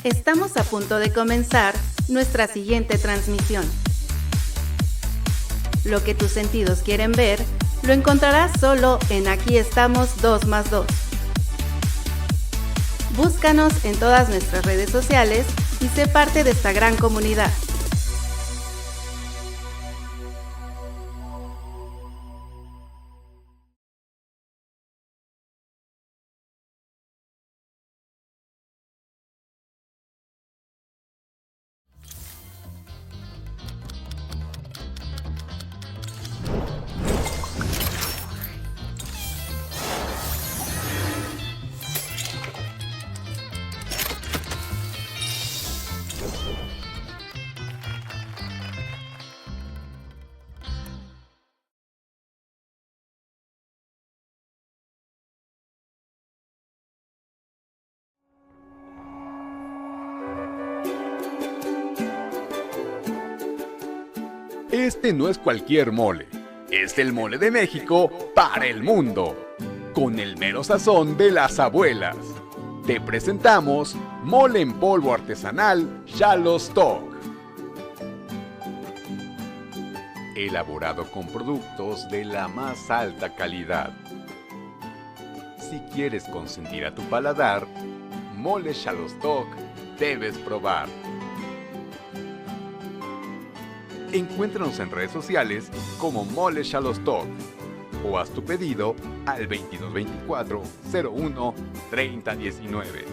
Estamos a punto de comenzar nuestra siguiente transmisión. Lo que tus sentidos quieren ver, lo encontrarás solo en Aquí estamos 2+2. Búscanos en todas nuestras redes sociales y sé parte de esta gran comunidad. Este no es cualquier mole, es el mole de México para el mundo, con el mero sazón de las abuelas. Te presentamos mole en polvo artesanal Xalostok, elaborado con productos de la más alta calidad. Si quieres consentir a tu paladar, mole Xalostok debes probar. Encuéntranos en redes sociales como Mole Xalostok o haz tu pedido al 2224-01-3019.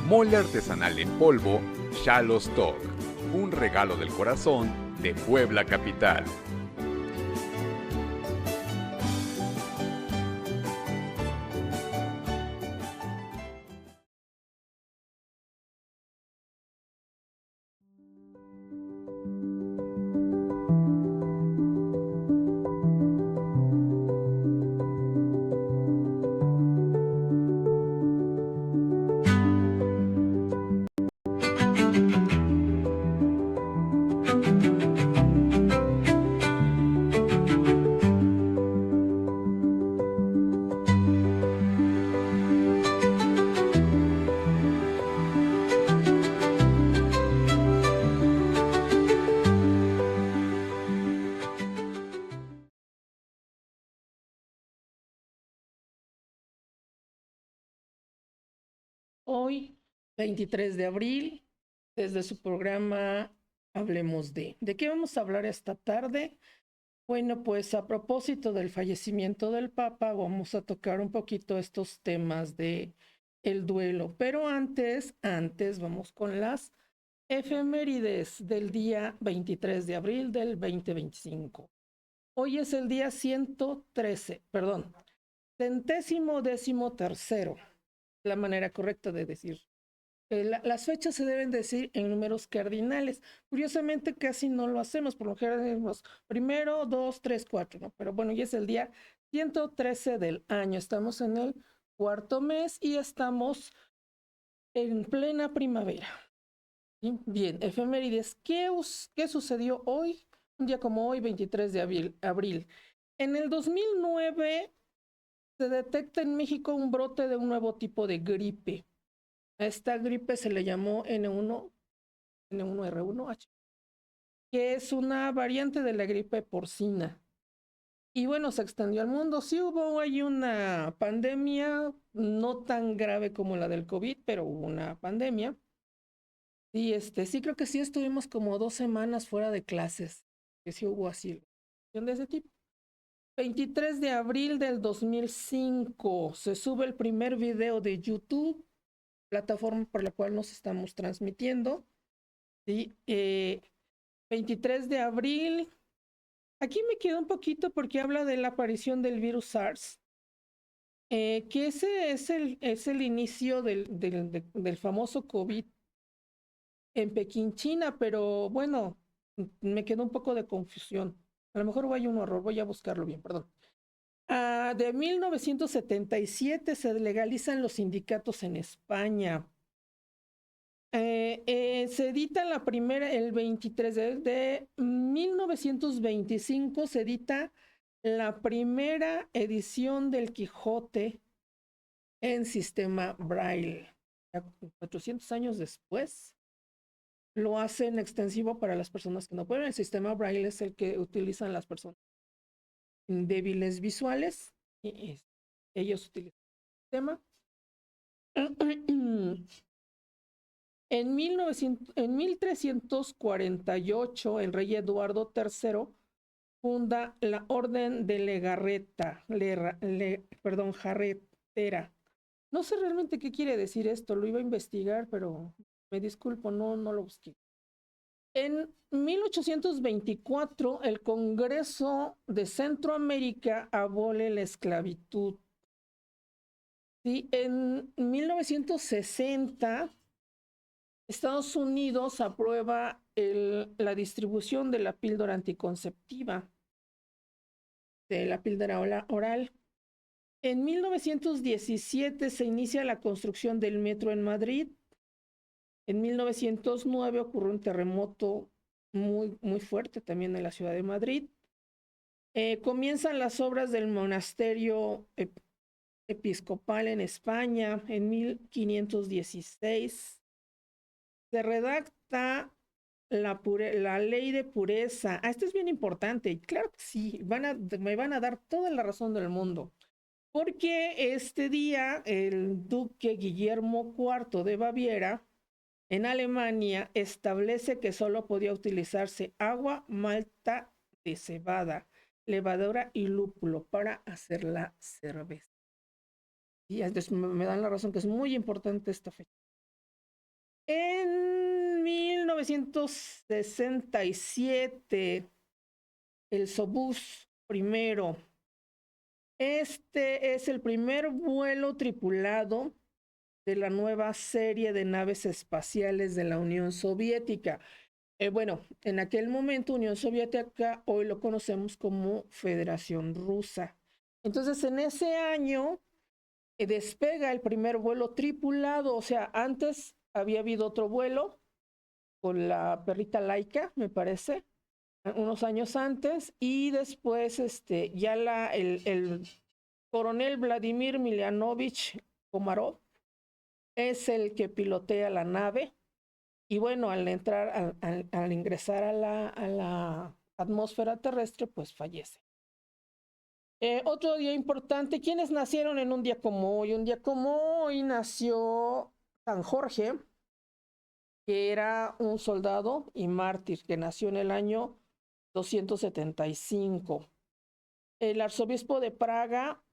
Mole artesanal en polvo Xalostok, un regalo del corazón de Puebla capital. Hoy, 23 de abril, desde su programa Hablemos de. ¿De qué vamos a hablar esta tarde? Bueno, pues a propósito del fallecimiento del Papa, vamos a tocar un poquito estos temas de el duelo. Pero antes vamos con las efemérides del día 23 de abril del 2025. Hoy es el día 113, la manera correcta de decir. Las fechas se deben decir en números cardinales. Curiosamente casi no lo hacemos, por lo general decimos 1, 2, 3, 4, ¿no? Pero bueno, ya es el día 113 del año. Estamos en el cuarto mes y estamos en plena primavera. ¿Sí? Bien, efemérides. ¿Qué sucedió hoy? Un día como hoy, 23 de abril. En el 2009 se detecta en México un brote de un nuevo tipo de gripe. A esta gripe se le llamó N1R1H, que es una variante de la gripe porcina. Y bueno, se extendió al mundo. Sí hubo ahí una pandemia, no tan grave como la del COVID, pero hubo una pandemia. Y sí creo que sí estuvimos como 2 semanas fuera de clases, que sí hubo así de ese tipo. 23 de abril del 2005 se sube el primer video de YouTube, plataforma por la cual nos estamos transmitiendo. ¿Sí? 23 de abril. Aquí me quedo un poquito porque habla de la aparición del virus SARS, que ese es el inicio del famoso COVID en Pekín, China, pero bueno, me quedó un poco de confusión. A lo mejor hay un error, voy a buscarlo bien, perdón. De 1977 se legalizan los sindicatos en España. Se edita la primera, el 23 de 1925, se edita la primera edición del Quijote en sistema Braille. ya 400 años después, lo hacen extensivo para las personas que no pueden. El sistema Braille es el que utilizan las personas débiles visuales y ellos utilizan el sistema. En 1348, el rey Eduardo III funda la Orden de Legarreta, Jarretera. No sé realmente qué quiere decir esto, lo iba a investigar, pero me disculpo, no lo busqué. En 1824, el Congreso de Centroamérica abole la esclavitud. Sí, en 1960, Estados Unidos aprueba la distribución de la píldora anticonceptiva, de la píldora oral. En 1917 se inicia la construcción del metro en Madrid. En 1909 ocurrió un terremoto muy, muy fuerte también en la ciudad de Madrid. Comienzan las obras del monasterio episcopal en España en 1516. Se redacta la ley de pureza. Esto es bien importante. Claro que sí, me van a dar toda la razón del mundo. Porque este día el duque Guillermo IV de Baviera en Alemania establece que solo podía utilizarse agua, malta de cebada, levadura y lúpulo para hacer la cerveza. Y entonces me dan la razón que es muy importante esta fecha. En 1967, el Soyuz primero. Este es el primer vuelo tripulado de la nueva serie de naves espaciales de la Unión Soviética. Bueno, en aquel momento Unión Soviética, hoy lo conocemos como Federación Rusa. Entonces, en ese año despega el primer vuelo tripulado, o sea, antes había habido otro vuelo con la perrita Laika, me parece, unos años antes, y después ya el coronel Vladimir Milyanovich Komarov es el que pilotea la nave. Y bueno, al ingresar a la atmósfera terrestre, pues fallece. Otro día importante, ¿quiénes nacieron en un día como hoy? Un día como hoy nació San Jorge, que era un soldado y mártir, que nació en el año 275. El arzobispo de Praga,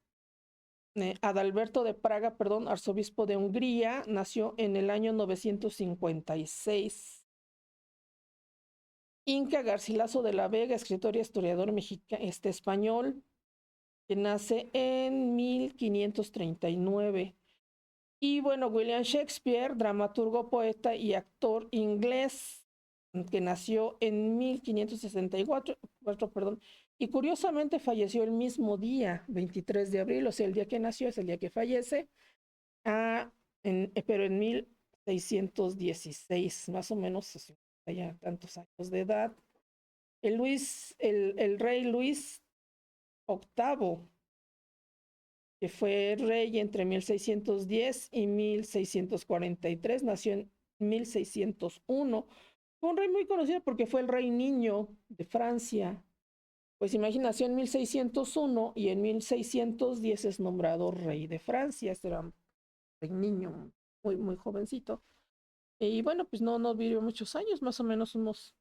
Adalberto de Praga, perdón, arzobispo de Hungría, nació en el año 956. Inca Garcilaso de la Vega, escritor y historiador español, que nace en 1539. Y bueno, William Shakespeare, dramaturgo, poeta y actor inglés, que nació en 1564, perdón, y curiosamente falleció el mismo día, 23 de abril, o sea, el día que nació es el día que fallece, pero en 1616, más o menos, ya tantos años de edad. El rey Luis VIII, que fue rey entre 1610 y 1643, nació en 1601. Fue un rey muy conocido porque fue el rey niño de Francia. Pues imagina, nació en 1601 y en 1610 es nombrado rey de Francia. Este era un rey niño, muy, muy jovencito. Y bueno, pues no vivió muchos años, más o menos unos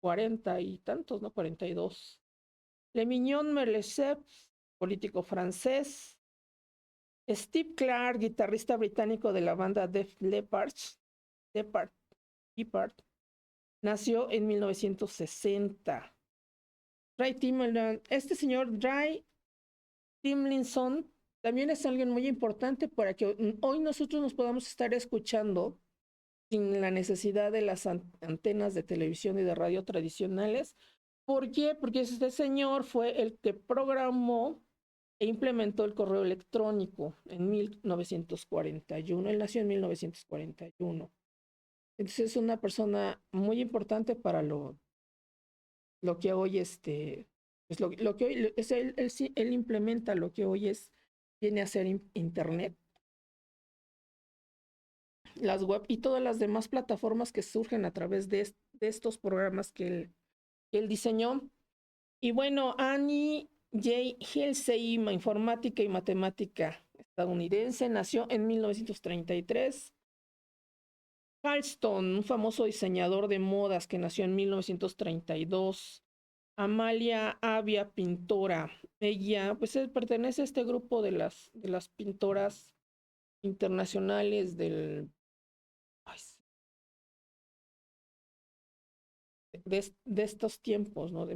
40 y tantos, ¿no? 42. Lemignon Merlesseps, político francés. Steve Clark, guitarrista británico de la banda Def Leppard, nació en 1960. Ray Timmerman, este señor Ray Timlinson también es alguien muy importante para que hoy nosotros nos podamos estar escuchando sin la necesidad de las antenas de televisión y de radio tradicionales. ¿Por qué? Porque este señor fue el que programó e implementó el correo electrónico en 1941. Él nació en 1941. Entonces es una persona muy importante para lo que hoy pues lo que hoy es él implementa lo que hoy viene a ser Internet. las web y todas las demás plataformas que surgen a través de estos programas que él diseñó. Y bueno, Annie J. Halsey, informática y matemática estadounidense, nació en 1933. Halston, un famoso diseñador de modas que nació en 1932. Amalia Avia, pintora. Ella, pues, pertenece a este grupo de las pintoras internacionales ay, de estos tiempos, ¿no?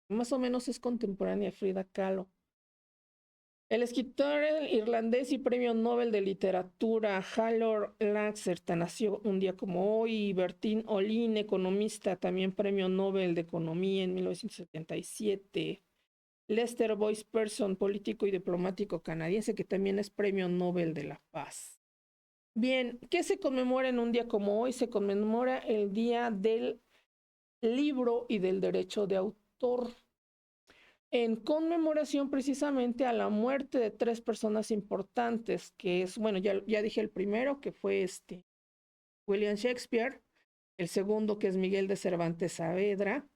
Más o menos es contemporánea de Frida Kahlo. El escritor irlandés y premio Nobel de Literatura Halvor Laxert nació un día como hoy. Bertín Ohlin, economista, también premio Nobel de Economía en 1977. Lester Boyce Person, político y diplomático canadiense, que también es premio Nobel de la Paz. Bien, ¿qué se conmemora en un día como hoy? Se conmemora el Día del Libro y del Derecho de Autor, en conmemoración precisamente a la muerte de 3 personas importantes, que es, bueno, ya dije el primero, que fue William Shakespeare, el segundo, que es Miguel de Cervantes Saavedra,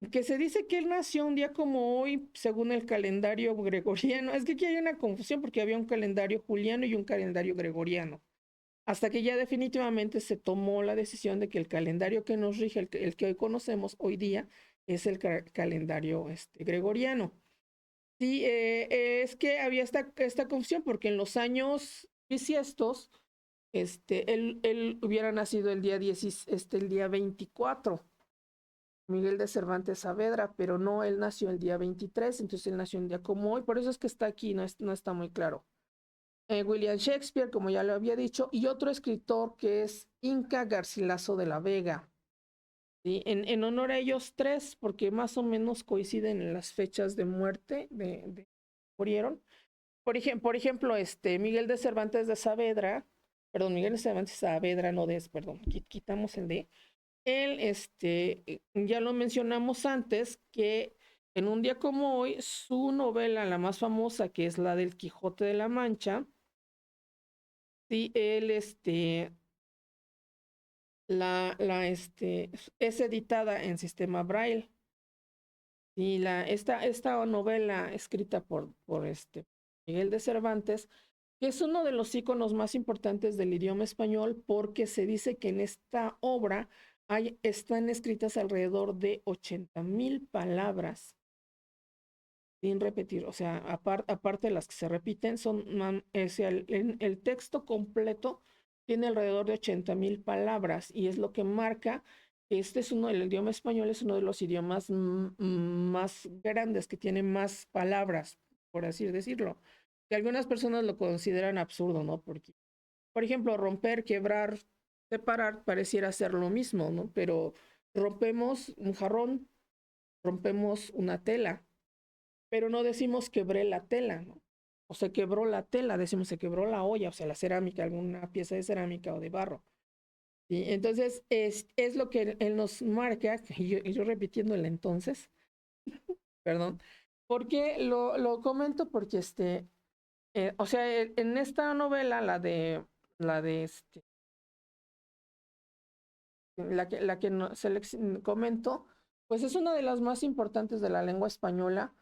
que se dice que él nació un día como hoy, según el calendario gregoriano. Es que aquí hay una confusión porque había un calendario juliano y un calendario gregoriano, hasta que ya definitivamente se tomó la decisión de que el calendario que nos rige, el que hoy conocemos hoy día, es el calendario gregoriano. Sí, es que había esta confusión porque en los años bisiestos, él hubiera nacido el día 24, Miguel de Cervantes Saavedra, pero no, él nació el día 23, entonces él nació un día como hoy, por eso es que está aquí, no está muy claro. William Shakespeare, como ya lo había dicho, y otro escritor que es Inca Garcilaso de la Vega. ¿Sí? En honor a ellos 3, porque más o menos coinciden en las fechas de muerte, murieron. Por ejemplo, Miguel de Cervantes de Saavedra, perdón, Miguel de Cervantes Saavedra, no perdón, quitamos el de. Él, ya lo mencionamos antes, que en un día como hoy, su novela, la más famosa, que es la del Quijote de la Mancha, sí, él, es editada en sistema Braille. Y esta novela escrita por Miguel de Cervantes, que es uno de los íconos más importantes del idioma español, porque se dice que en esta obra están escritas alrededor de 80,000 palabras, sin repetir, o sea, aparte de las que se repiten, el texto completo tiene alrededor de 80,000 palabras, y es lo que marca que el idioma español es uno de los idiomas más grandes, que tiene más palabras, por así decirlo. Que algunas personas lo consideran absurdo, ¿no? Porque, por ejemplo, romper, quebrar, separar pareciera ser lo mismo, ¿no? Pero rompemos un jarrón, rompemos una tela, pero no decimos quebré la tela, ¿no? O se quebró la tela, decimos se quebró la olla, o sea, la cerámica, alguna pieza de cerámica o de barro. ¿Sí? Entonces, es lo que él nos marca, y yo repitiendo el entonces, perdón, porque lo comento porque o sea, en esta novela, la que comento, pues es una de las más importantes de la lengua española,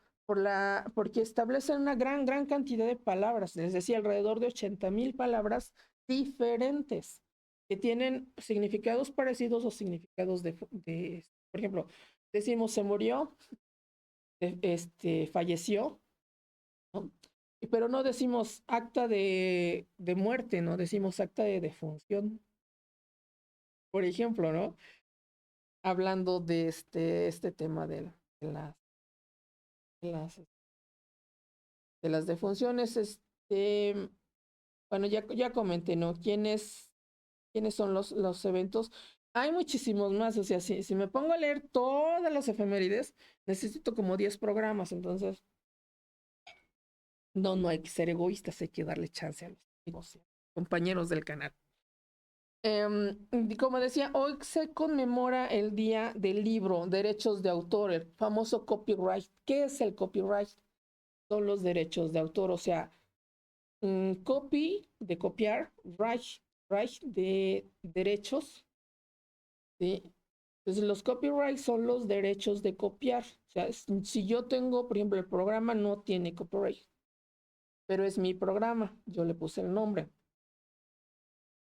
porque establece una gran cantidad de palabras, les decía, alrededor de 80,000 palabras diferentes, que tienen significados parecidos o significados por ejemplo, decimos se murió, falleció, ¿no? Pero no decimos acta de muerte, no decimos acta de defunción, por ejemplo, ¿no? Hablando de este tema de las, de las defunciones, bueno, ya comenté, ¿no? ¿Quiénes son los eventos? Hay muchísimos más, o sea, si me pongo a leer todas las efemérides, necesito como 10 programas, entonces no hay que ser egoístas, hay que darle chance a los amigos, compañeros del canal. Como decía, hoy se conmemora el Día del Libro, derechos de autor, el famoso copyright. ¿Qué es el copyright? Son los derechos de autor, o sea, copy, de copiar, right, copyright de derechos, ¿sí? Entonces los copyrights son los derechos de copiar. O sea, si yo tengo, por ejemplo, el programa no tiene copyright, pero es mi programa, yo le puse el nombre.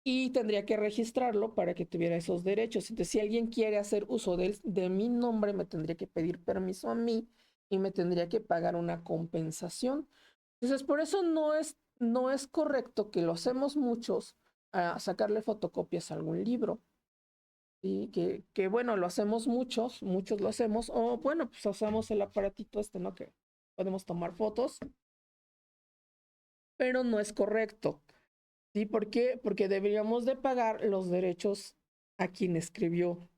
Y tendría que registrarlo para que tuviera esos derechos. Entonces, si alguien quiere hacer uso de mi nombre, me tendría que pedir permiso a mí y me tendría que pagar una compensación. Entonces, por eso no es correcto que lo hacemos muchos a sacarle fotocopias a algún libro. ¿Sí? Que bueno, lo hacemos muchos lo hacemos, o bueno, pues usamos el aparatito este, ¿no? Que podemos tomar fotos, pero no es correcto. ¿Sí? ¿Por qué? Porque deberíamos de pagar los derechos a quien escribió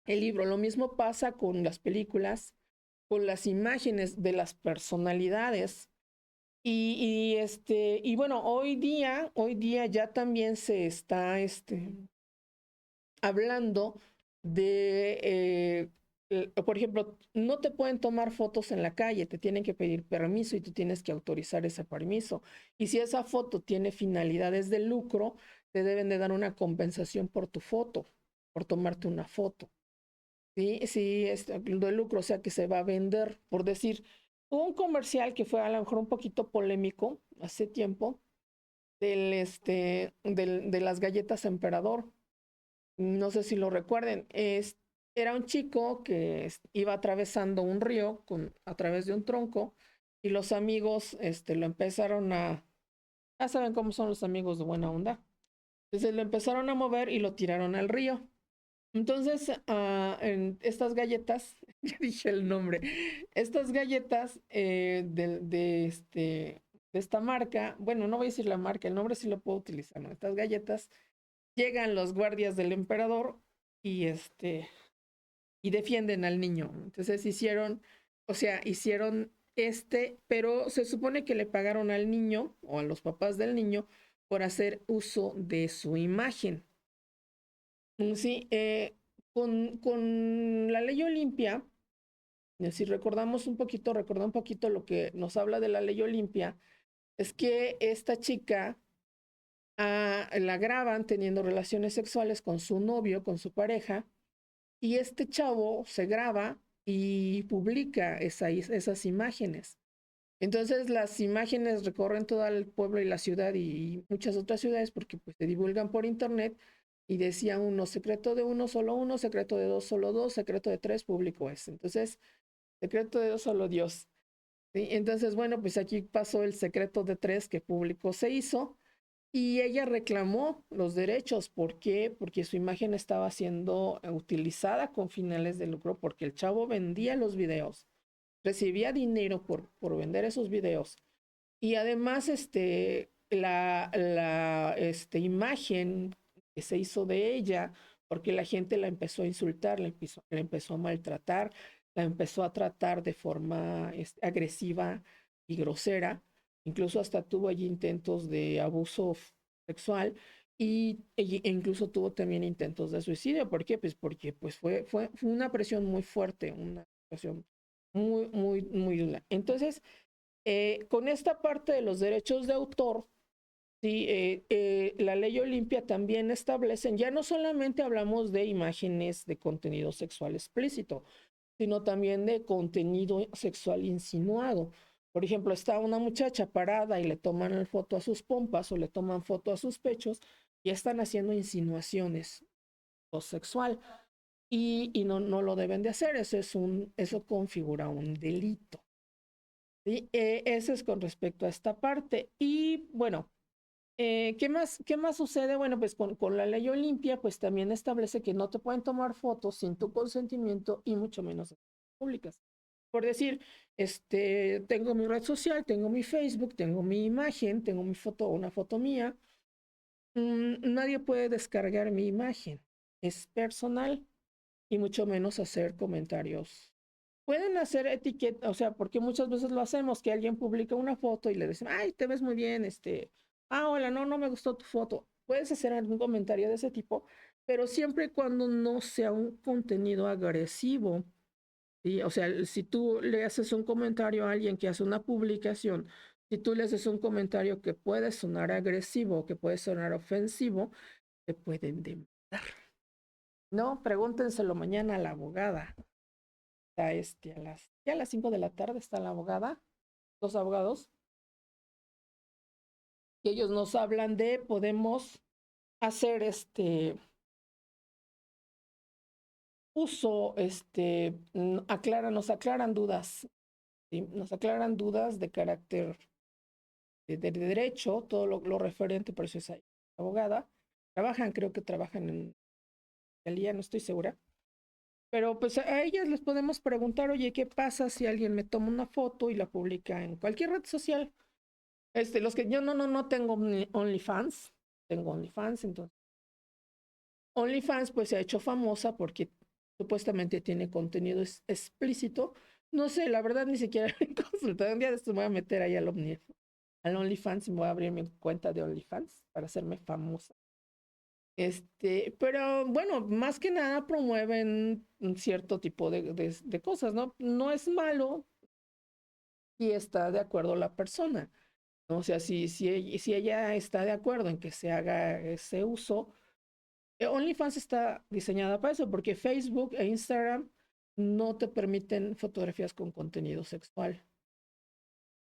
el libro. Lo mismo pasa con las películas, con las imágenes de las personalidades. Y bueno, hoy día ya también se está hablando de, por ejemplo, no te pueden tomar fotos en la calle, te tienen que pedir permiso y tú tienes que autorizar ese permiso. Y si esa foto tiene finalidades de lucro, te deben de dar una compensación por tu foto, por tomarte una foto. Sí, sí, de lucro, o sea que se va a vender, por decir, hubo un comercial que fue a lo mejor un poquito polémico hace tiempo de las galletas Emperador. No sé si lo recuerden, era un chico que iba atravesando un río a través de un tronco y los amigos lo empezaron ya saben cómo son los amigos de buena onda. Entonces lo empezaron a mover y lo tiraron al río. Entonces, en estas galletas, ya dije el nombre, estas galletas de esta marca, bueno, no voy a decir la marca, el nombre sí lo puedo utilizar, ¿no? Estas galletas llegan los guardias del emperador y y defienden al niño. Entonces hicieron pero se supone que le pagaron al niño o a los papás del niño por hacer uso de su imagen. Sí, con la ley Olimpia, si recordamos recordar un poquito lo que nos habla de la ley Olimpia, es que esta chica la graban teniendo relaciones sexuales con su novio, con su pareja, y este chavo se graba y publica esas imágenes. Entonces las imágenes recorren todo el pueblo y la ciudad y muchas otras ciudades porque pues se divulgan por internet y decía uno, secreto de uno, secreto de dos, solo dos, secreto de tres, público es. Entonces, secreto de dos, solo Dios. ¿Sí? Entonces, bueno, pues aquí pasó el secreto de tres que público se hizo y ella reclamó los derechos. ¿Por qué? Porque su imagen estaba siendo utilizada con finales de lucro porque el chavo vendía los videos, recibía dinero por vender esos videos. Y además, la imagen que se hizo de ella, porque la gente la empezó a insultar, la empezó a maltratar, la empezó a tratar de forma agresiva y grosera. Incluso hasta tuvo allí intentos de abuso sexual e incluso tuvo también intentos de suicidio. ¿Por qué? Pues porque fue una presión muy fuerte, una presión muy dura. Entonces, con esta parte de los derechos de autor, sí, la ley Olimpia también establece, ya no solamente hablamos de imágenes de contenido sexual explícito, sino también de contenido sexual insinuado. Por ejemplo, está una muchacha parada y le toman foto a sus pompas o le toman foto a sus pechos y están haciendo insinuaciones sexual y no lo deben de hacer. Eso configura un delito. ¿Sí? Eso es con respecto a esta parte. Y bueno, ¿qué más sucede? Bueno, pues con la ley Olimpia, pues también establece que no te pueden tomar fotos sin tu consentimiento y mucho menos públicas. Por decir, tengo mi red social, tengo mi Facebook, tengo mi imagen, tengo mi foto, una foto mía. Nadie puede descargar mi imagen. Es personal y mucho menos hacer comentarios. Pueden hacer etiqueta, o sea, porque muchas veces lo hacemos, que alguien publica una foto y le decimos, ay, te ves muy bien, hola, no me gustó tu foto. Puedes hacer algún comentario de ese tipo, pero siempre y cuando no sea un contenido agresivo. ¿Sí? O sea, si tú le haces un comentario a alguien que hace una publicación Si tú le haces un comentario que puede sonar agresivo, que puede sonar ofensivo, te pueden demandar. No, pregúntenselo mañana a la abogada. Está ya a las 5 de la tarde está la abogada, los abogados, que ellos nos hablan de, podemos hacer uso, nos aclaran dudas, ¿sí? Nos aclaran dudas de carácter de derecho, todo lo referente, por eso es ahí. Abogada, creo que trabajan en Fiscalía, no estoy segura. Pero pues a ellas les podemos preguntar, oye, ¿qué pasa si alguien me toma una foto y la publica en cualquier red social? Los que yo no tengo OnlyFans, tengo OnlyFans, entonces. OnlyFans pues se ha hecho famosa porque supuestamente tiene contenido explícito. No sé, la verdad ni siquiera he consultado. Un día de esto me voy a meter ahí al OnlyFans y me voy a abrir mi cuenta de OnlyFans para hacerme famosa. Pero bueno, más que nada promueven un cierto tipo de cosas, ¿no? No es malo si está de acuerdo la persona, ¿no? O sea, si ella está de acuerdo en que se haga ese uso, OnlyFans está diseñada para eso, porque Facebook e Instagram no te permiten fotografías con contenido sexual.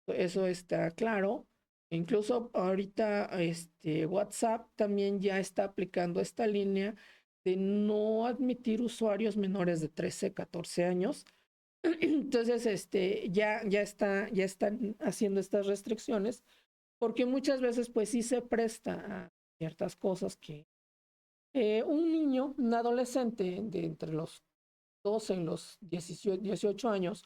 Eso está claro. Incluso ahorita WhatsApp también ya está aplicando esta línea de no admitir usuarios menores de 13, 14 años. Entonces, ya están haciendo estas restricciones porque muchas veces pues sí se presta a ciertas cosas que un niño, un adolescente de entre los 12 y los 18 años,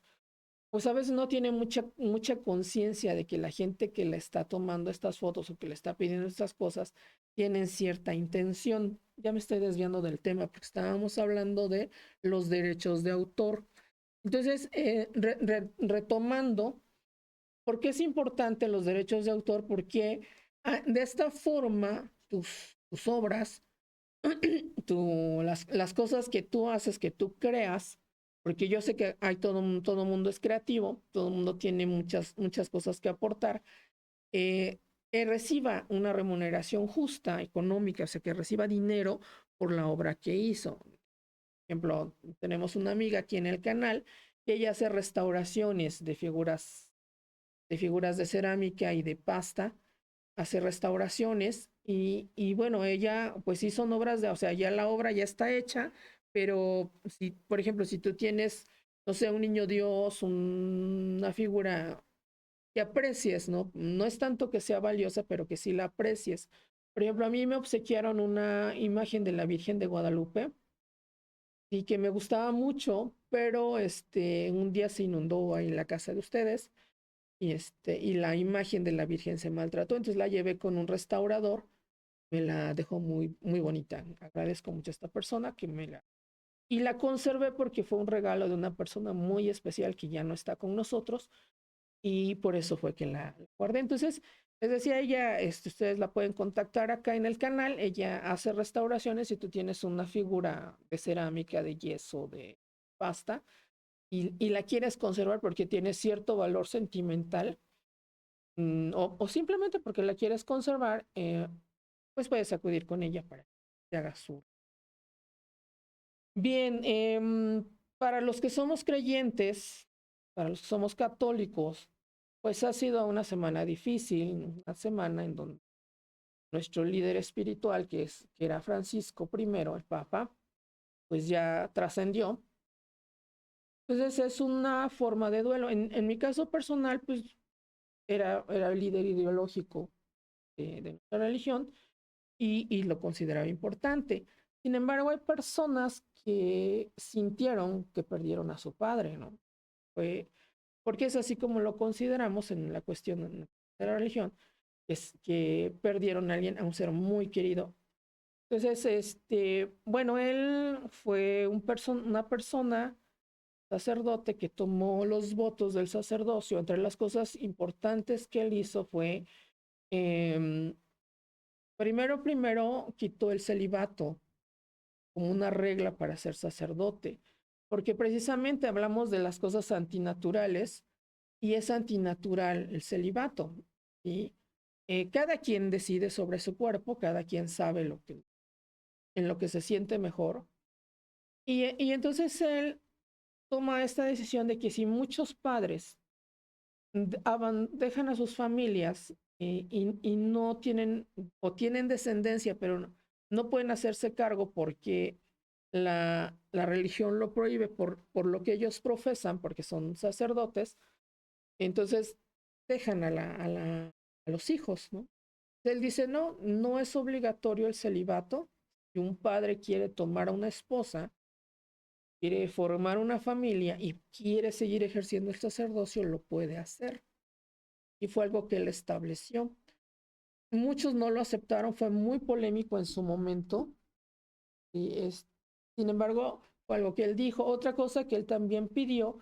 pues a veces no tiene mucha conciencia de que la gente que le está tomando estas fotos o que le está pidiendo estas cosas tienen cierta intención. Ya me estoy desviando del tema porque estábamos hablando de los derechos de autor. Entonces, retomando, ¿por qué es importante los derechos de autor? Porque de esta forma tus obras, las cosas que tú haces, que tú creas, porque yo sé que hay todo mundo es creativo, todo mundo tiene muchas cosas que aportar, reciba una remuneración justa, económica, o sea, que reciba dinero por la obra que hizo. Por ejemplo, tenemos una amiga aquí en el canal que ella hace restauraciones de figuras de cerámica y de pasta, hace restauraciones y bueno, ella pues sí son obras o sea, ya la obra ya está hecha, pero si, por ejemplo, si tú tienes, no sé, un niño Dios, una figura que aprecies, ¿no? No es tanto que sea valiosa, pero que sí la aprecies. Por ejemplo, a mí me obsequiaron una imagen de la Virgen de Guadalupe y que me gustaba mucho, pero un día se inundó ahí en la casa de ustedes y la imagen de la Virgen se maltrató, entonces la llevé con un restaurador, me la dejó muy, muy bonita. Agradezco mucho a esta persona que y la conservé porque fue un regalo de una persona muy especial que ya no está con nosotros y por eso fue que la guardé. Entonces, les decía ella, ustedes la pueden contactar acá en el canal, ella hace restauraciones. Si tú tienes una figura de cerámica, de yeso, de pasta, y la quieres conservar porque tiene cierto valor sentimental, o simplemente porque la quieres conservar, pues puedes acudir con ella para que te haga su. Bien, para los que somos creyentes, para los que somos católicos, pues ha sido una semana difícil, una semana en donde nuestro líder espiritual, que era Francisco I, el Papa, pues ya trascendió. Entonces es una forma de duelo. En mi caso personal, pues era el líder ideológico de nuestra religión y lo consideraba importante. Sin embargo, hay personas que sintieron que perdieron a su padre, ¿no? Porque es así como lo consideramos en la cuestión de la religión, es que perdieron a alguien, a un ser muy querido. Entonces, bueno, él fue una persona sacerdote que tomó los votos del sacerdocio. Entre las cosas importantes que él hizo fue, primero quitó el celibato como una regla para ser sacerdote, porque precisamente hablamos de las cosas antinaturales y es antinatural el celibato. Y cada quien decide sobre su cuerpo, cada quien sabe en lo que se siente mejor. Y entonces él toma esta decisión de que si muchos padres dejan a sus familias y no tienen o tienen descendencia, pero no pueden hacerse cargo porque la religión lo prohíbe por lo que ellos profesan, porque son sacerdotes, entonces dejan a los hijos, ¿no? Él dice, no, no es obligatorio el celibato. Si un padre quiere tomar a una esposa, quiere formar una familia y quiere seguir ejerciendo el sacerdocio, lo puede hacer. Y fue algo que él estableció. Muchos no lo aceptaron, fue muy polémico en su momento. Sin embargo, fue algo que él dijo. Otra cosa que él también pidió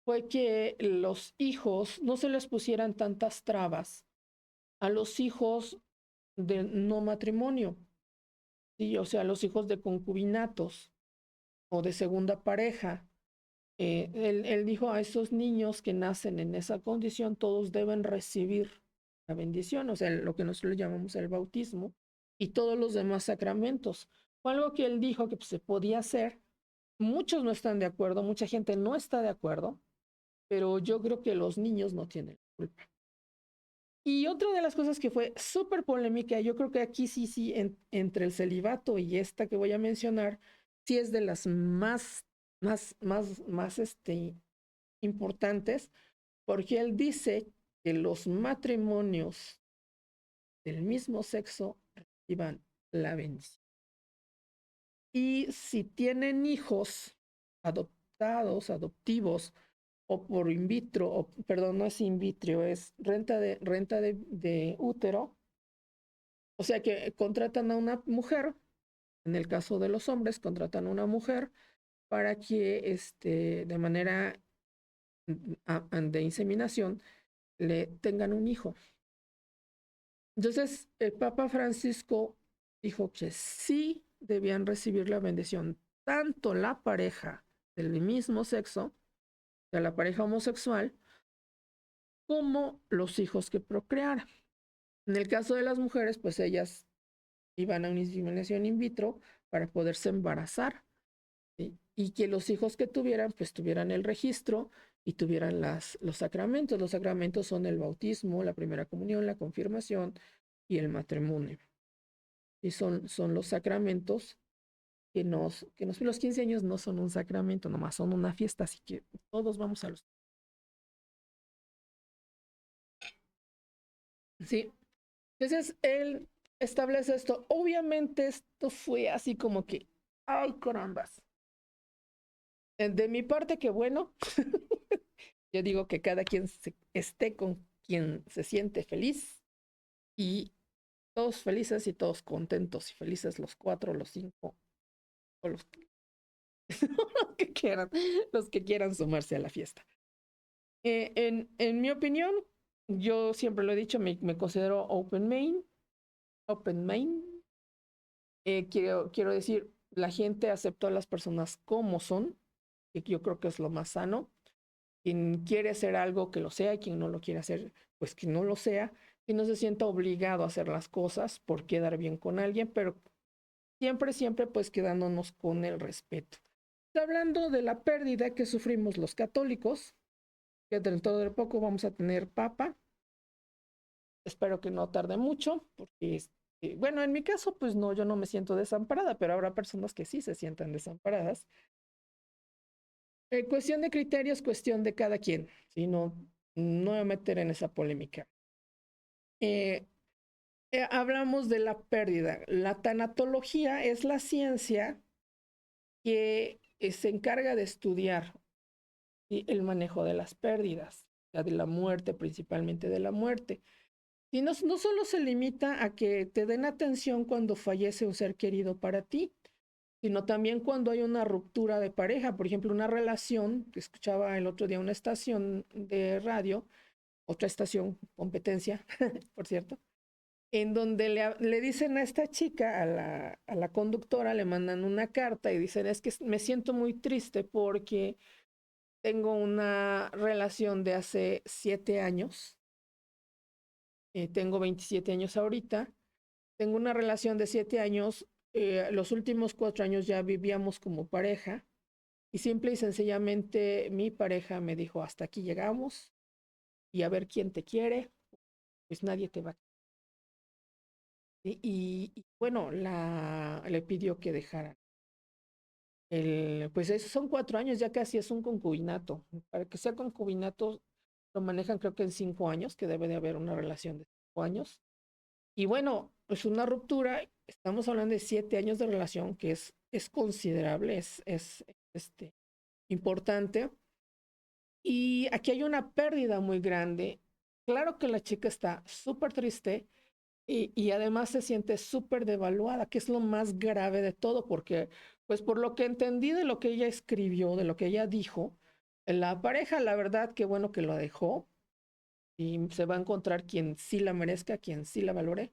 fue que los hijos no se les pusieran tantas trabas a los hijos de no matrimonio, ¿sí? O sea, los hijos de concubinatos o de segunda pareja. Él dijo a esos niños que nacen en esa condición, todos deben recibir la bendición, o sea, lo que nosotros le llamamos el bautismo y todos los demás sacramentos. Fue algo que él dijo que pues, se podía hacer. Muchos no están de acuerdo, mucha gente no está de acuerdo, pero yo creo que los niños no tienen culpa. Y otra de las cosas que fue súper polémica, yo creo que aquí sí, entre el celibato y esta que voy a mencionar, sí es de las más importantes, porque él dice que los matrimonios del mismo sexo reciban la bendición. Y si tienen hijos adoptados, adoptivos, o por in vitro, o perdón, no es in vitro, es renta de útero, o sea que contratan a una mujer, en el caso de los hombres, contratan a una mujer para que de manera de inseminación le tengan un hijo. Entonces, el Papa Francisco dijo que sí debían recibir la bendición tanto la pareja del mismo sexo, o sea, la pareja homosexual, como los hijos que procrearan. En el caso de las mujeres, pues ellas iban a una inseminación in vitro para poderse embarazar, ¿sí? Y que los hijos que tuvieran, pues tuvieran el registro y tuvieran los sacramentos. Los sacramentos son el bautismo, la primera comunión, la confirmación y el matrimonio. Y son los sacramentos los 15 años no son un sacramento, nomás son una fiesta, así que todos vamos a los... Sí, entonces él establece esto. Obviamente esto fue así como que, ay, carambas. De mi parte, que bueno, yo digo que cada quien esté con quien se siente feliz y todos felices y todos contentos y felices los 4, los 5 o los los que quieran sumarse a la fiesta. En mi opinión, yo siempre lo he dicho, me considero open mind. Quiero decir, la gente aceptó a las personas como son, y yo creo que es lo más sano. Quien quiere hacer algo, que lo sea, y quien no lo quiere hacer, pues que no lo sea, y no se sienta obligado a hacer las cosas por quedar bien con alguien, pero siempre pues quedándonos con el respeto. Hablando de la pérdida que sufrimos los católicos, que dentro de poco vamos a tener papa. Espero que no tarde mucho, porque, bueno, en mi caso, pues no, yo no me siento desamparada, pero habrá personas que sí se sientan desamparadas. Cuestión de criterios, cuestión de cada quien, ¿sí? No voy a meter en esa polémica. Hablamos de la pérdida. La tanatología es la ciencia que se encarga de estudiar, ¿sí?, el manejo de las pérdidas, de la muerte, principalmente de la muerte. Y no solo se limita a que te den atención cuando fallece un ser querido para ti, sino también cuando hay una ruptura de pareja. Por ejemplo, una relación, que escuchaba el otro día una estación de radio, otra estación, competencia, por cierto, en donde le dicen a esta chica, a la conductora, le mandan una carta y dicen, es que me siento muy triste porque Tengo una relación de hace 7 años. Tengo 27 años ahorita. Tengo una relación de 7 años. Los últimos 4 años ya vivíamos como pareja. Y simple y sencillamente mi pareja me dijo, hasta aquí llegamos. Y a ver quién te quiere. Pues nadie te va a querer. Y bueno, le pidió que dejara. Pues esos son 4 años, ya casi es un concubinato. Para que sea concubinato, lo manejan creo que en 5 años, que debe de haber una relación de 5 años. Y bueno, pues una ruptura, estamos hablando de 7 años de relación, que es considerable, es importante. Y aquí hay una pérdida muy grande. Claro que la chica está súper triste y además se siente súper devaluada, que es lo más grave de todo, porque pues por lo que entendí de lo que ella escribió, de lo que ella dijo, la pareja, la verdad, qué bueno que lo dejó y se va a encontrar quien sí la merezca, quien sí la valore.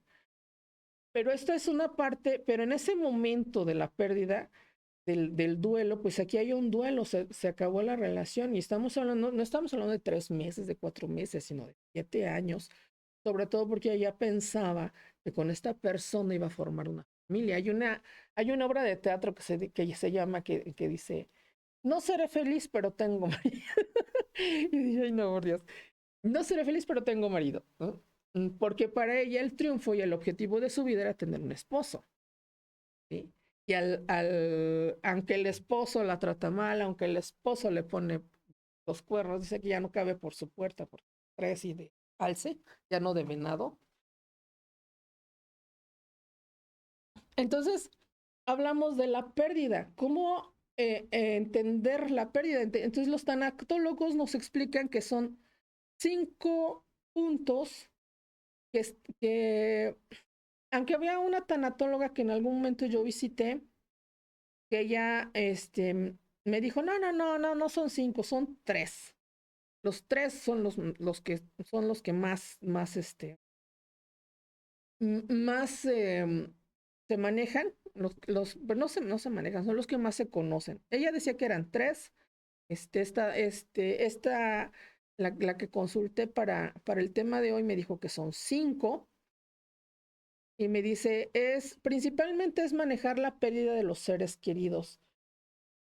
Pero esto es una parte, pero en ese momento de la pérdida, del duelo, pues aquí hay un duelo, se acabó la relación y estamos hablando, no estamos hablando de 3 meses, de 4 meses, sino de 7 años, sobre todo porque ella pensaba que con esta persona iba a formar una familia. Hay una obra de teatro que se llama, que dice, no seré feliz, pero tengo marido. Y dije, ay, no, por Dios, no seré feliz, pero tengo marido, ¿no? Porque para ella el triunfo y el objetivo de su vida era tener un esposo. ¿Sí? Y aunque el esposo la trata mal, aunque el esposo le pone los cuernos, dice que ya no cabe por su puerta, porque trae así de alce, ya no de venado. Entonces, hablamos de la pérdida, cómo entender la pérdida. Entonces, los tanatólogos nos explican que son 5 puntos que aunque había una tanatóloga que en algún momento yo visité, que ella me dijo, no son 5, son 3. Los 3 son los que más se manejan, pero no se manejan, son los que más se conocen. Ella decía que eran 3. La que consulté para el tema de hoy me dijo que son 5. Y me dice, principalmente es manejar la pérdida de los seres queridos.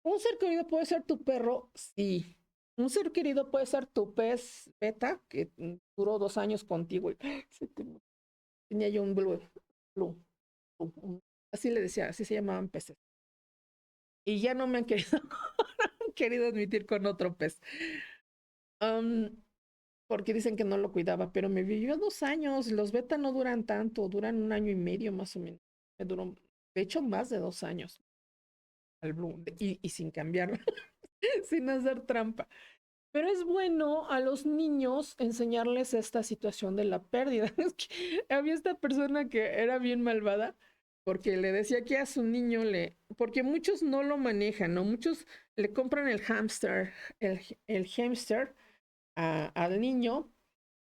Un ser querido puede ser tu perro, sí. Un ser querido puede ser tu pez beta, que duró 2 años contigo. Y tenía yo un blue, así le decía, así se llamaban peces. Y ya no me han querido admitir con otro pez. Porque dicen que no lo cuidaba, pero me vivió 2 años. Los beta no duran tanto, duran 1 año y medio más o menos. Me duró, de hecho, más de 2 años al blue y sin cambiar, sin hacer trampa. Pero es bueno a los niños enseñarles esta situación de la pérdida. Es que había esta persona que era bien malvada porque le decía que a su niño porque muchos no lo manejan, ¿no? Muchos le compran el hámster, el hámster al niño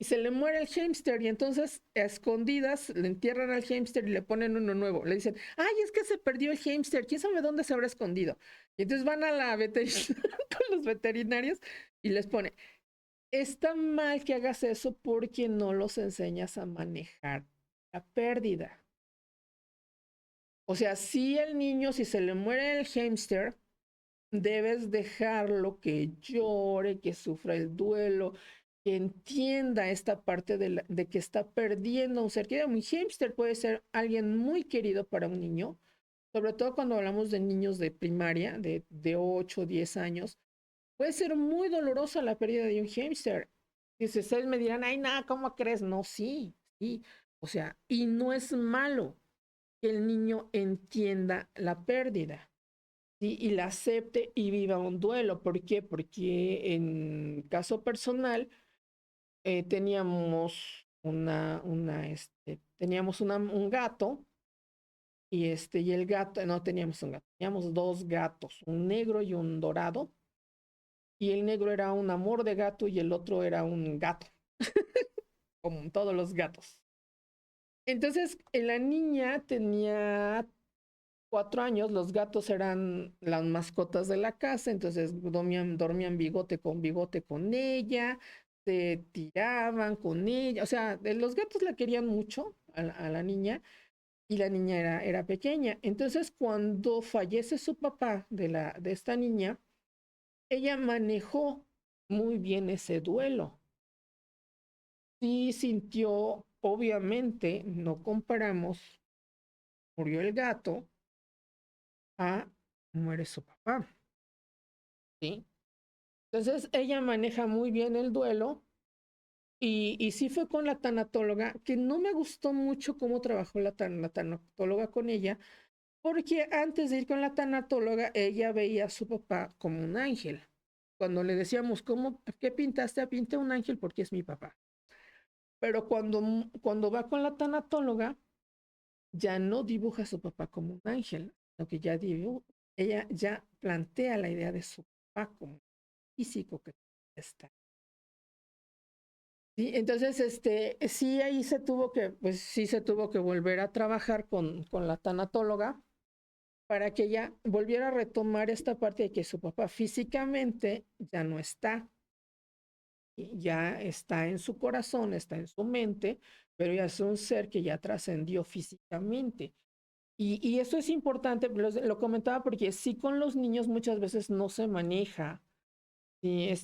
y se le muere el hámster y entonces a escondidas le entierran al hámster y le ponen uno nuevo. Le dicen, ay, es que se perdió el hámster, quién sabe dónde se habrá escondido. Y entonces van a la con los veterinarios y les pone, está mal que hagas eso porque no los enseñas a manejar la pérdida. O sea, si el niño, si se le muere el hámster, debes dejarlo que llore, que sufra el duelo, que entienda esta parte de que está perdiendo un ser querido. Un hámster puede ser alguien muy querido para un niño, sobre todo cuando hablamos de niños de primaria, de 8 o 10 años. Puede ser muy dolorosa la pérdida de un hámster. Y si ustedes me dirán, ay, nada, ¿cómo crees? No, sí, sí. O sea, y no es malo que el niño entienda la pérdida. ¿Sí? Y la acepte y viva un duelo. ¿Por qué? Porque en caso personal teníamos un gato y el gato, no teníamos un gato, teníamos 2 gatos, un negro y un dorado. Y el negro era un amor de gato y el otro era un gato, como todos los gatos. Entonces, la niña tenía 4 años los gatos eran las mascotas de la casa, entonces dormían bigote con ella, se tiraban con ella, o sea, los gatos la querían mucho a la niña y la niña era pequeña. Entonces, cuando fallece su papá de esta niña, ella manejó muy bien ese duelo. Sí sintió, obviamente, no comparamos, murió el gato a muere su papá, ¿sí? Entonces, ella maneja muy bien el duelo y sí fue con la tanatóloga, que no me gustó mucho cómo trabajó la tanatóloga con ella, porque antes de ir con la tanatóloga, ella veía a su papá como un ángel. Cuando le decíamos, ¿qué pintaste? Pinté un ángel porque es mi papá. Pero cuando va con la tanatóloga, ya no dibuja a su papá como un ángel, lo que ella ya plantea la idea de su papá como físico que está. Sí, entonces, sí, ahí sí se tuvo que volver a trabajar con la tanatóloga para que ella volviera a retomar esta parte de que su papá físicamente ya no está, ya está en su corazón, está en su mente, pero ya es un ser que ya trascendió físicamente. Y eso es importante, lo comentaba porque sí con los niños muchas veces no se maneja. Y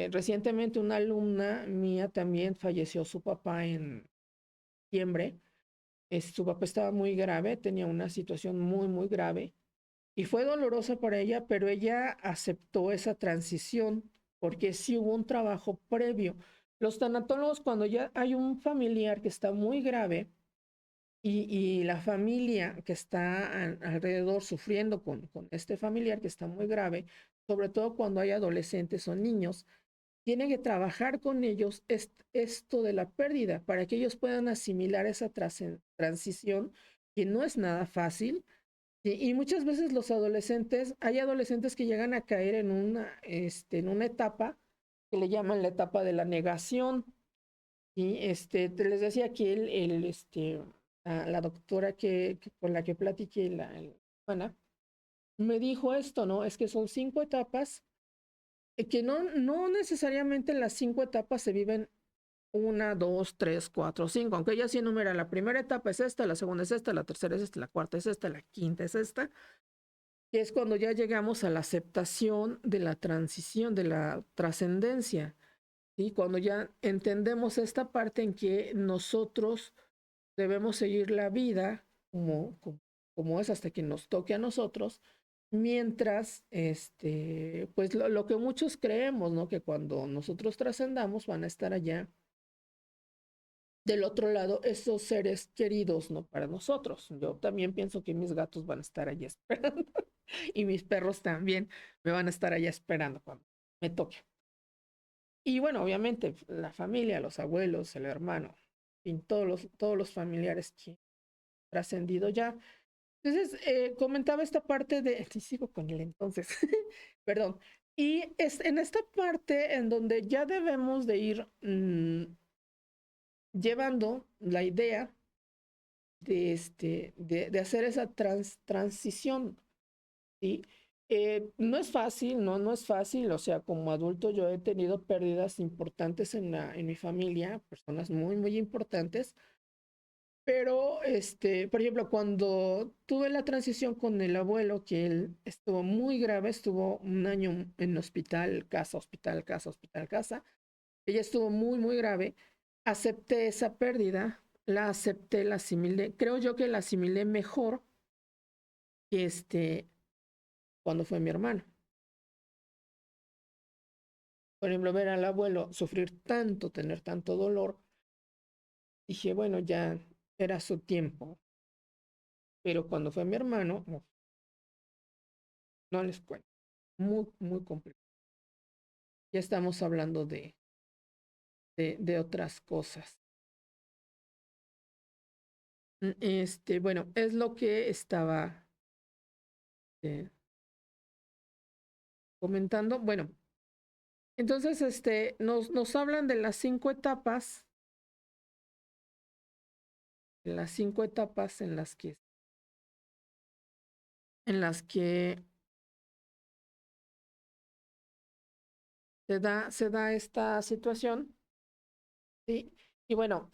recientemente una alumna mía también falleció su papá en diciembre. Su papá estaba muy grave, tenía una situación muy grave y fue dolorosa para ella, pero ella aceptó esa transición porque sí hubo un trabajo previo. Los tanatólogos, cuando ya hay un familiar que está muy grave y la familia que está alrededor sufriendo con este familiar que está muy grave, sobre todo cuando hay adolescentes o niños, tienen que trabajar con ellos esto de la pérdida para que ellos puedan asimilar esa transición que no es nada fácil. Y muchas veces hay adolescentes que llegan a caer en una etapa que le llaman la etapa de la negación. Y les decía que la doctora con la que platiqué, la hermana, me dijo esto, ¿no? Es que son 5 etapas, que no necesariamente las 5 etapas se viven 1, 2, 3, 4, 5, aunque ella sí enumera, la primera etapa es esta, la segunda es esta, la tercera es esta, la cuarta es esta, la quinta es esta, que es cuando ya llegamos a la aceptación de la transición, de la trascendencia, ¿sí? Cuando ya entendemos esta parte en que nosotros debemos seguir la vida como es hasta que nos toque a nosotros, mientras, pues lo que muchos creemos, ¿no? Que cuando nosotros trascendamos van a estar allá del otro lado esos seres queridos, ¿no? Para nosotros. Yo también pienso que mis gatos van a estar allá esperando y mis perros también me van a estar allá esperando cuando me toque. Y bueno, obviamente la familia, los abuelos, el hermano, en fin, todos los familiares que han trascendido ya. Entonces, comentaba esta parte de, y sigo con él entonces, perdón, y es en esta parte en donde ya debemos de ir llevando la idea de hacer esa transición, ¿sí? No es fácil, no es fácil, o sea, como adulto yo he tenido pérdidas importantes en mi familia, personas muy importantes, pero, por ejemplo, cuando tuve la transición con el abuelo, que él estuvo muy grave, estuvo un año en hospital, casa, ella estuvo muy grave, acepté esa pérdida, la acepté, la asimilé, creo yo que la asimilé mejor que cuando fue mi hermano. Por ejemplo, ver al abuelo sufrir tanto, tener tanto dolor, dije, bueno, ya era su tiempo. Pero cuando fue mi hermano, no les cuento, muy complicado. Ya estamos hablando de otras cosas. Bueno, es lo que estaba comentando. Bueno, entonces, nos hablan de las 5 etapas, en las que en las que se da esta situación, ¿sí? Y bueno,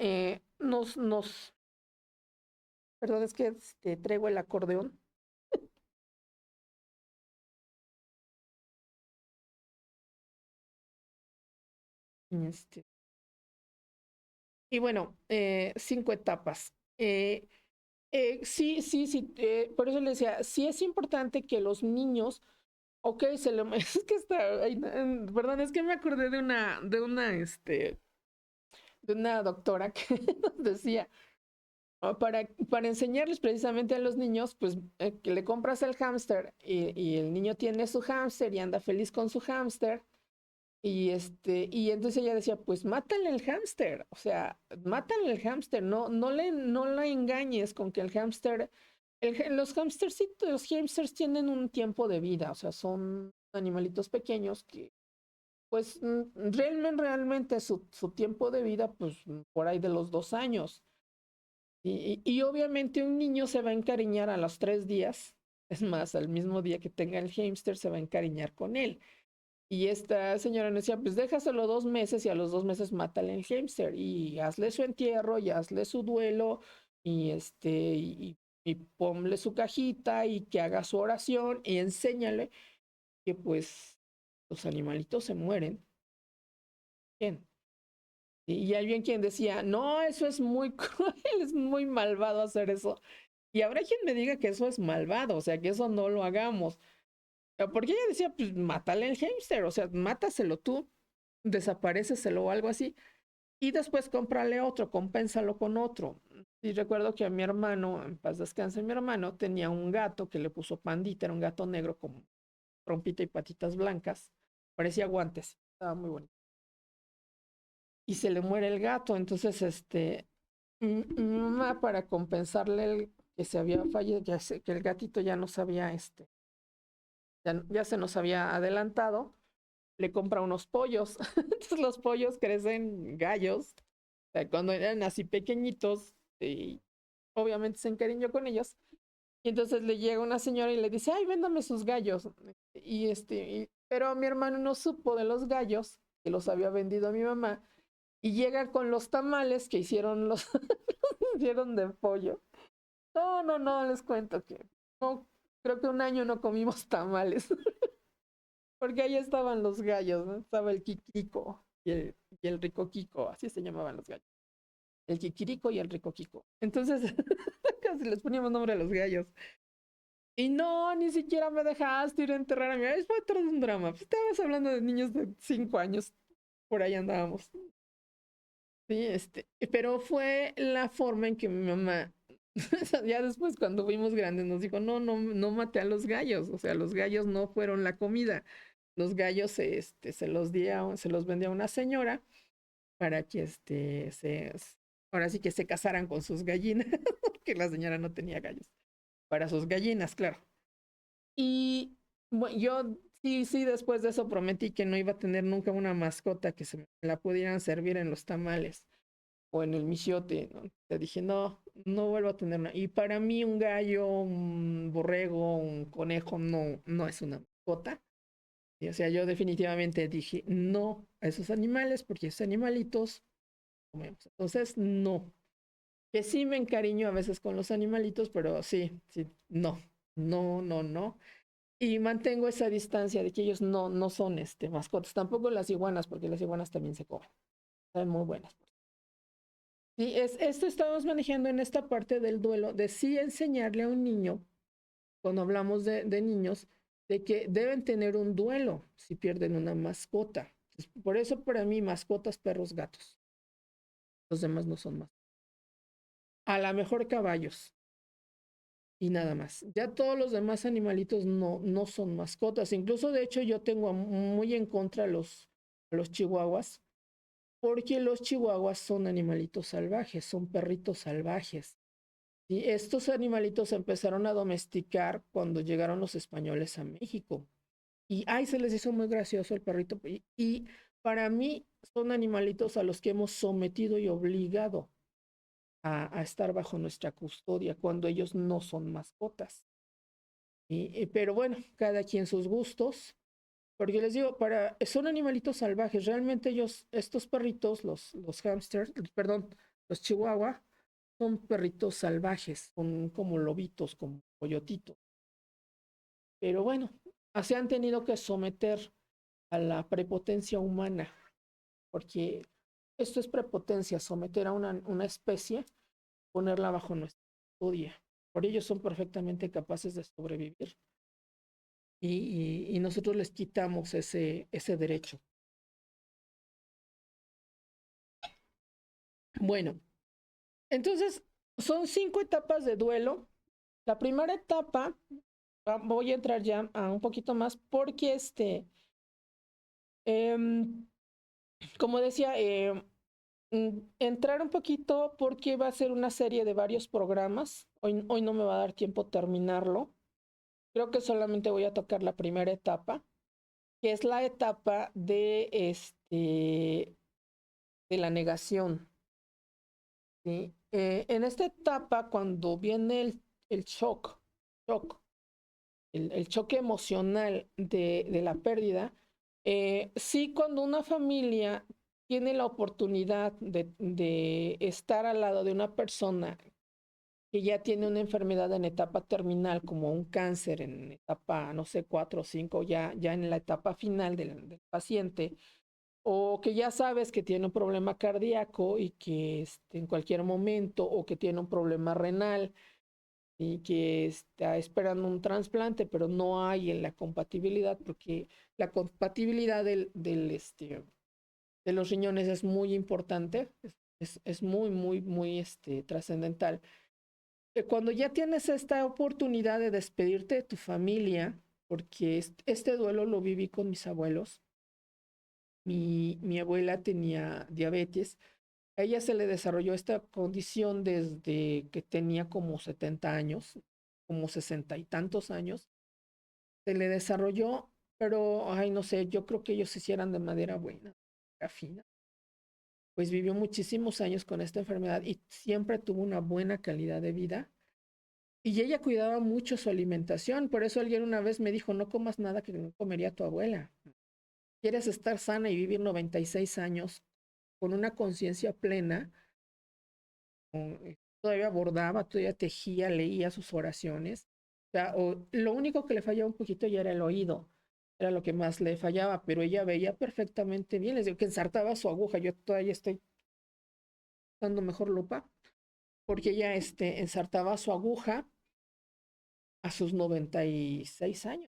perdón, es que traigo el acordeón. Este, y bueno, 5 etapas. Sí, sí, sí, por eso le decía, sí es importante que los niños, ok, es que está, ay, perdón, es que me acordé de una doctora que nos decía, para enseñarles precisamente a los niños, pues que le compras el hámster y el niño tiene su hámster y anda feliz con su hámster. Y entonces ella decía, pues mátale el hámster, o sea, mátale el hámster, no la engañes con que el hámster, los hámsters tienen un tiempo de vida, o sea, son animalitos pequeños que, pues, realmente su tiempo de vida, pues, por ahí de los 2 años. Y obviamente un niño se va a encariñar a los 3 días, es más, al mismo día que tenga el hámster se va a encariñar con él. Y esta señora nos decía, pues déjaselo 2 meses y a los 2 meses mátale el hámster y hazle su entierro y hazle su duelo y ponle su cajita y que haga su oración y enséñale que pues los animalitos se mueren. Bien. Y alguien quien decía, no, eso es muy cruel, es muy malvado hacer eso. Y habrá quien me diga que eso es malvado, o sea, que eso no lo hagamos. Porque ella decía, pues mátale el hámster, o sea, mátaselo tú, desaparéceselo o algo así, y después cómprale otro, compénsalo con otro. Y recuerdo que a mi hermano, en paz descanse, mi hermano tenía un gato que le puso Pandita, era un gato negro con trompita y patitas blancas, parecía guantes, estaba muy bonito. Y se le muere el gato, entonces mi mamá para compensarle que se había fallecido, que el gatito ya no sabía, ya se nos había adelantado, le compra unos pollos. Entonces los pollos crecen gallos. O sea, cuando eran así pequeñitos, y obviamente se encariñó con ellos. Y entonces le llega una señora y le dice, ay, véndame sus gallos. Pero mi hermano no supo de los gallos, que los había vendido a mi mamá. Y llega con los tamales que hicieron hicieron de pollo. No, no, no, les cuento que no, creo que un año no comimos tamales. Porque ahí estaban los gallos, ¿no? Estaba el Kikirico y el Rico Kiko, así se llamaban los gallos. El Kikirico y el Rico Kiko. Entonces, casi les poníamos nombre a los gallos. Y no, ni siquiera me dejaste ir a enterrar a mi mamá. Fue todo un drama. Pues estabas hablando de niños de 5 años, por ahí andábamos. Sí, pero fue la forma en que mi mamá, ya después cuando fuimos grandes, nos dijo, no, no, no maté a los gallos. O sea, los gallos no fueron la comida. Los gallos se los vendía a una señora para que ahora sí que se casaran con sus gallinas, que la señora no tenía gallos, para sus gallinas, claro. Y bueno, yo sí, sí, después de eso prometí que no iba a tener nunca una mascota que se me la pudieran servir en los tamales o en el michiote, ¿no? Te dije, no, no vuelvo a tener una. Y para mí un gallo, un borrego, un conejo no es una mascota. Y, o sea, yo definitivamente dije no a esos animales porque esos animalitos comemos. Entonces, no. Que sí me encariño a veces con los animalitos, pero sí, sí, no, no, no, no. Y mantengo esa distancia de que ellos no son mascotas. Tampoco las iguanas, porque las iguanas también se comen. Están muy buenas. Y esto estamos manejando en esta parte del duelo, de sí enseñarle a un niño, cuando hablamos de niños, de que deben tener un duelo si pierden una mascota. Por eso para mí mascotas, perros, gatos. Los demás no son más. A lo mejor caballos y nada más. Ya todos los demás animalitos no son mascotas. Incluso de hecho yo tengo muy en contra a los chihuahuas, porque los chihuahuas son animalitos salvajes, son perritos salvajes. Y estos animalitos se empezaron a domesticar cuando llegaron los españoles a México. Y ay, se les hizo muy gracioso el perrito. Y para mí son animalitos a los que hemos sometido y obligado a estar bajo nuestra custodia cuando ellos no son mascotas. Pero bueno, cada quien sus gustos. Porque les digo, son animalitos salvajes. Realmente ellos, estos perritos, los hamsters, perdón, los chihuahua, son perritos salvajes, son como lobitos, como coyotitos. Pero bueno, se han tenido que someter a la prepotencia humana, porque esto es prepotencia, someter a una especie, ponerla bajo nuestra custodia. Por ello son perfectamente capaces de sobrevivir y nosotros les quitamos ese derecho. Bueno, entonces son 5 etapas de duelo. La primera etapa, voy a entrar ya a un poquito más porque como decía, entrar un poquito porque va a ser una serie de varios programas. Hoy no me va a dar tiempo terminarlo. Creo que solamente voy a tocar la primera etapa, que es la etapa de la negación. ¿Sí? En esta etapa, cuando viene el shock, el choque emocional de la pérdida, sí, cuando una familia tiene la oportunidad de estar al lado de una persona que ya tiene una enfermedad en etapa terminal, como un cáncer en etapa, no sé, 4 o 5, ya en la etapa final del paciente, o que ya sabes que tiene un problema cardíaco y que en cualquier momento, o que tiene un problema renal y que está esperando un trasplante, pero no hay en la compatibilidad, porque la compatibilidad de los riñones es muy importante, es muy, muy, muy trascendental. Cuando ya tienes esta oportunidad de despedirte de tu familia, porque este duelo lo viví con mis abuelos. Mi abuela tenía diabetes. A ella se le desarrolló esta condición desde que tenía como 70 años, como 60 y tantos años. Se le desarrolló, pero, ay, no sé, yo creo que ellos se hicieran de madera buena, fina. Pues vivió muchísimos años con esta enfermedad y siempre tuvo una buena calidad de vida. Y ella cuidaba mucho su alimentación. Por eso alguien una vez me dijo, no comas nada que no comería tu abuela. ¿Quieres estar sana y vivir 96 años con una conciencia plena? Todavía bordaba, todavía tejía, leía sus oraciones. O sea, lo único que le fallaba un poquito ya era el oído. Era lo que más le fallaba, pero ella veía perfectamente bien. Les digo que ensartaba su aguja. Yo todavía estoy dando mejor lupa, porque ella ensartaba su aguja a sus 96 años.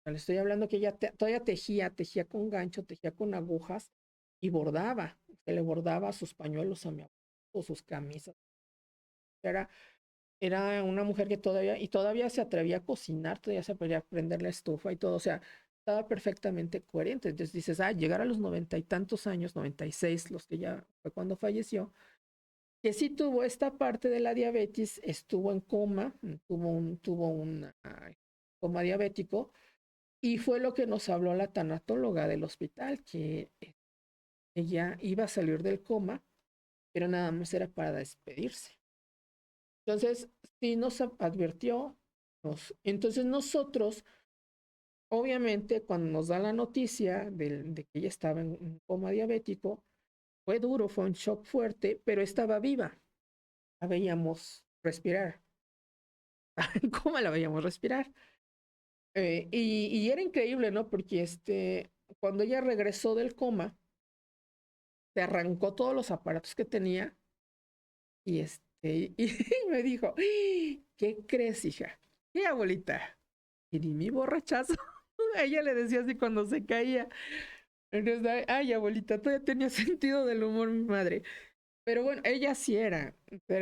Le estoy hablando que ella todavía tejía con gancho, tejía con agujas y bordaba. Se le bordaba sus pañuelos a mi abuelo, o sus camisas. Era una mujer que todavía se atrevía a cocinar, todavía se atrevía a prender la estufa y todo. O sea, estaba perfectamente coherente. Entonces dices, llegar a los 90 y tantos años, 96, los que ya fue cuando falleció, que sí tuvo esta parte de la diabetes, estuvo en coma, tuvo un coma diabético. Y fue lo que nos habló la tanatóloga del hospital, que ella iba a salir del coma, pero nada más era para despedirse. Entonces, sí nos advirtió. Entonces nosotros, obviamente, cuando nos da la noticia de que ella estaba en un coma diabético, fue duro, fue un shock fuerte, pero estaba viva. La veíamos respirar. ¿Cómo la veíamos respirar? Y era increíble, ¿no? Porque cuando ella regresó del coma, se arrancó todos los aparatos que tenía y y me dijo, ¿qué crees, hija? ¿Qué, abuelita? Y ni mi borrachazo. A ella le decía así cuando se caía. Entonces, ay, abuelita, todavía tenía sentido del humor mi madre. Pero bueno, ella sí era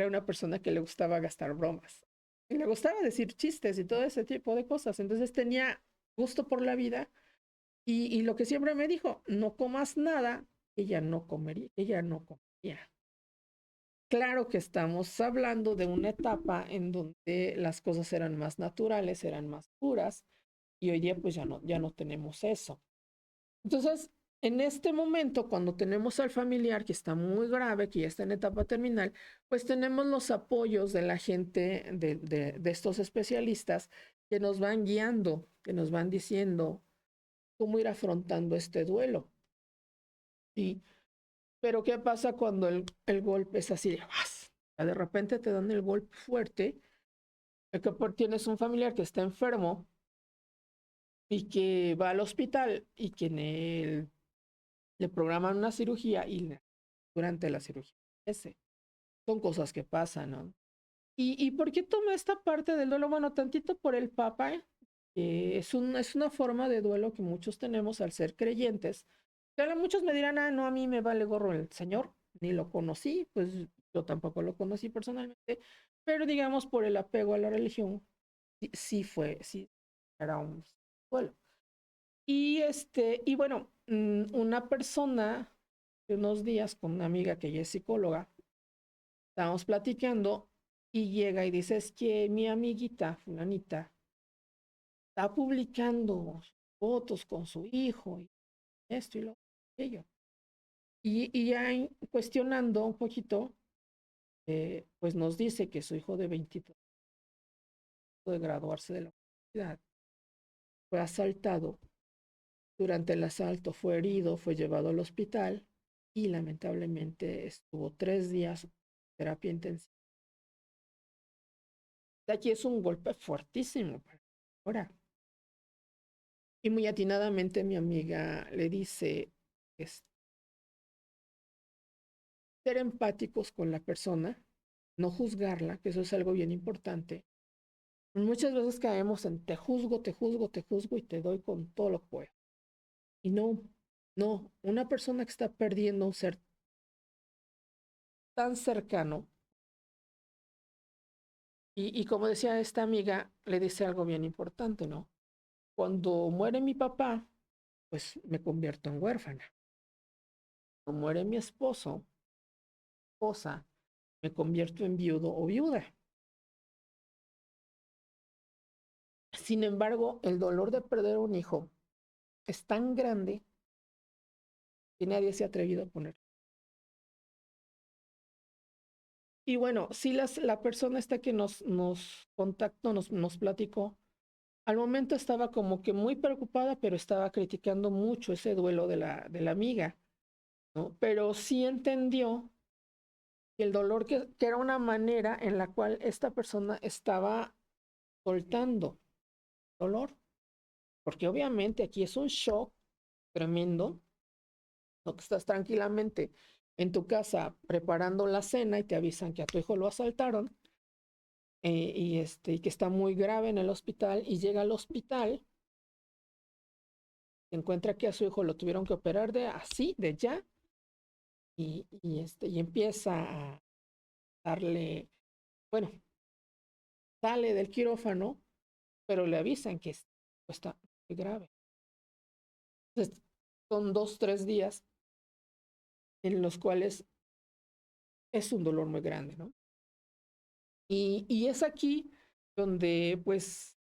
una persona que le gustaba gastar bromas. Y le gustaba decir chistes y todo ese tipo de cosas. Entonces tenía gusto por la vida. Y lo que siempre me dijo, no comas nada, ella no comería. Claro que estamos hablando de una etapa en donde las cosas eran más naturales, eran más puras, y hoy día pues ya no tenemos eso. Entonces, en este momento, cuando tenemos al familiar que está muy grave, que ya está en etapa terminal, pues tenemos los apoyos de la gente, de estos especialistas, que nos van guiando, que nos van diciendo cómo ir afrontando este duelo. ¿Sí? Pero ¿qué pasa cuando el golpe es así de ¡vas! De repente te dan el golpe fuerte, que tienes un familiar que está enfermo y que va al hospital y que le programan una cirugía y durante la cirugía son cosas que pasan, ¿no? ¿Y por qué toma esta parte del duelo? Bueno, tantito por el Papa, es una forma de duelo que muchos tenemos al ser creyentes. Pero muchos me dirán, no, a mí me vale gorro el Señor, ni lo conocí, pues yo tampoco lo conocí personalmente, pero digamos por el apego a la religión, sí, era un duelo. Y bueno, una persona de unos días con una amiga que ella es psicóloga, estábamos platicando y llega y dice, es que mi amiguita, fulanita, está publicando fotos con su hijo y esto y lo aquello. Y ya cuestionando un poquito, pues nos dice que su hijo de 23 de graduarse de la universidad fue asaltado. Durante el asalto fue herido, fue llevado al hospital y lamentablemente estuvo 3 días en terapia intensiva. De aquí es un golpe fuertísimo para ahora. Y muy atinadamente mi amiga le dice, ser empáticos con la persona, no juzgarla, que eso es algo bien importante. Muchas veces caemos en te juzgo, te juzgo, te juzgo y te doy con todo lo que puedo. Y no, una persona que está perdiendo un ser tan cercano, y como decía esta amiga, le dice algo bien importante, ¿no? Cuando muere mi papá, pues me convierto en huérfana. Cuando muere mi esposa, me convierto en viudo o viuda. Sin embargo, el dolor de perder un hijo es tan grande que nadie se ha atrevido a poner. Y bueno, sí la persona esta que nos contactó, nos platicó, al momento estaba como que muy preocupada, pero estaba criticando mucho ese duelo de la amiga, ¿no? Pero sí entendió que el dolor, que era una manera en la cual esta persona estaba soltando dolor, porque obviamente aquí es un shock tremendo, ¿no? Que estás tranquilamente en tu casa preparando la cena y te avisan que a tu hijo lo asaltaron, y que está muy grave en el hospital, y llega al hospital, encuentra que a su hijo lo tuvieron que operar de ya, y empieza a darle, bueno, sale del quirófano, pero le avisan que está muy grave. Entonces, son 2, 3 días en los cuales es un dolor muy grande, ¿no? Y es aquí donde, pues,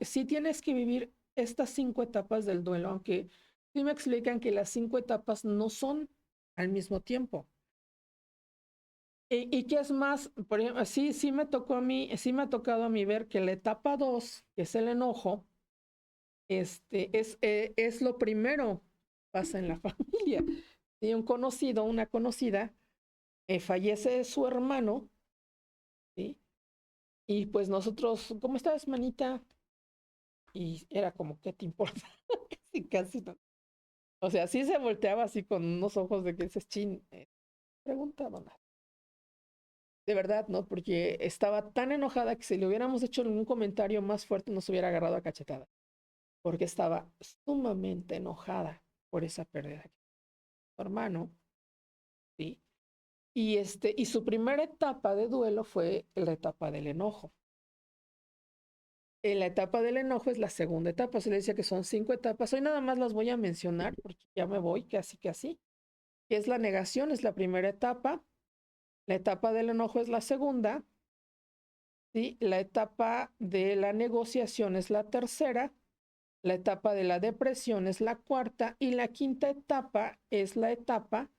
sí tienes que vivir estas 5 etapas del duelo, aunque sí me explican que las 5 etapas no son al mismo tiempo. Y que es más, por ejemplo, sí me tocó a mí, sí me ha tocado a mí ver que la etapa 2, que es el enojo, es lo primero pasa en la familia. Y una conocida, fallece su hermano, ¿sí? Y pues nosotros, ¿cómo estás, manita? Y era como, ¿qué te importa? Casi no. O sea, sí se volteaba así con unos ojos de que dices, chin, preguntaban. De verdad, ¿no? Porque estaba tan enojada que si le hubiéramos hecho algún comentario más fuerte nos hubiera agarrado a cachetada. Porque estaba sumamente enojada por esa pérdida. Su hermano, ¿sí? Y su primera etapa de duelo fue la etapa del enojo. La etapa del enojo es la segunda etapa. Se le decía que son 5 etapas. Hoy nada más las voy a mencionar porque ya me voy, casi. Que es la negación, es la primera etapa. La etapa del enojo es la segunda. ¿Sí? La etapa de la negociación es la tercera. La etapa de la depresión es la cuarta. Y la quinta etapa es la etapa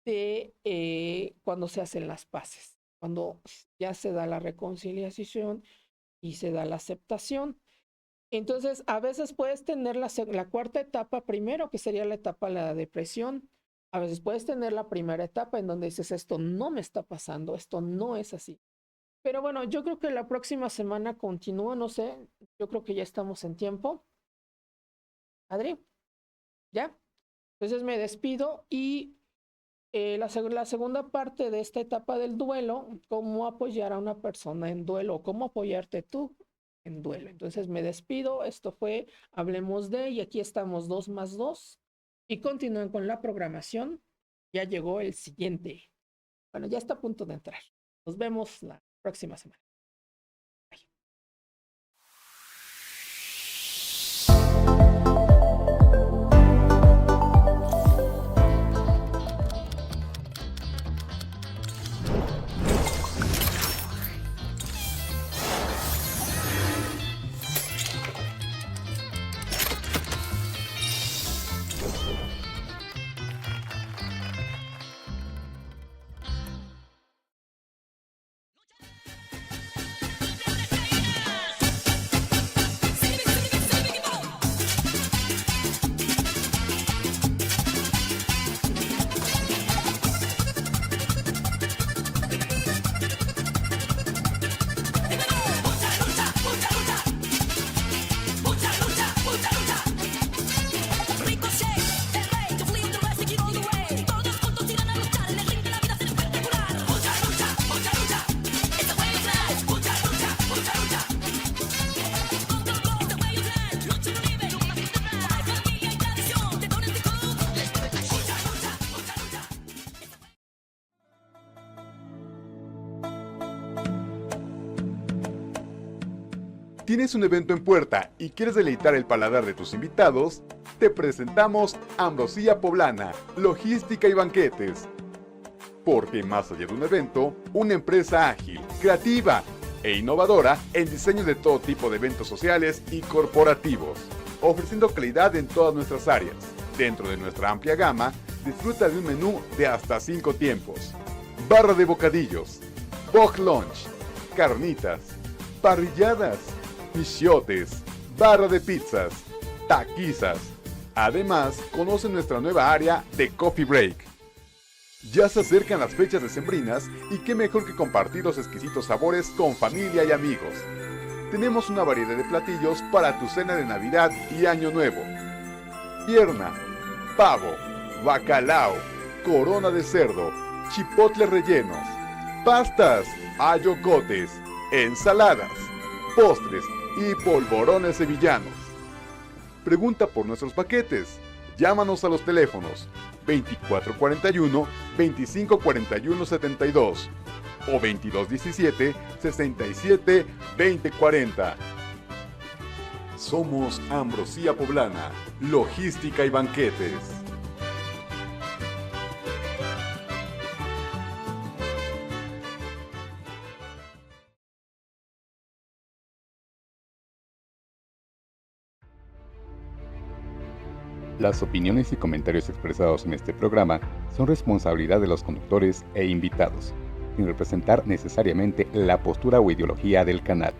de cuando se hacen las paces. Cuando ya se da la reconciliación y se da la aceptación. Entonces, a veces puedes tener la cuarta etapa primero, que sería la etapa de la depresión. A veces puedes tener la primera etapa en donde dices, esto no me está pasando, esto no es así. Pero bueno, yo creo que la próxima semana continúa, no sé, yo creo que ya estamos en tiempo. Adri, ¿ya? Entonces me despido y la segunda parte de esta etapa del duelo, cómo apoyar a una persona en duelo, cómo apoyarte tú en duelo. Entonces me despido, esto fue Hablemos de, y aquí estamos 2 más 2 y continúen con la programación. Ya llegó el siguiente. Bueno, ya está a punto de entrar. Nos vemos la próxima semana. ¿Tienes un evento en puerta y quieres deleitar el paladar de tus invitados? Te presentamos Ambrosía Poblana, Logística y Banquetes. Porque más allá de un evento, una empresa ágil, creativa e innovadora en diseño de todo tipo de eventos sociales y corporativos, ofreciendo calidad en todas nuestras áreas. Dentro de nuestra amplia gama, disfruta de un menú de hasta 5 tiempos. Barra de bocadillos, box lunch, carnitas, parrilladas, michiotes, barra de pizzas, taquizas. Además, conoce nuestra nueva área de Coffee Break. Ya se acercan las fechas decembrinas y qué mejor que compartir los exquisitos sabores con familia y amigos. Tenemos una variedad de platillos para tu cena de Navidad y Año Nuevo. Pierna, pavo, bacalao, corona de cerdo, chipotles rellenos, pastas, ayocotes, ensaladas, postres y polvorones sevillanos. Pregunta por nuestros paquetes. Llámanos a los teléfonos 2441-2541-72 o 2217-67-2040. Somos Ambrosía Poblana, Logística y Banquetes. Las opiniones y comentarios expresados en este programa son responsabilidad de los conductores e invitados, sin representar necesariamente la postura o ideología del canal.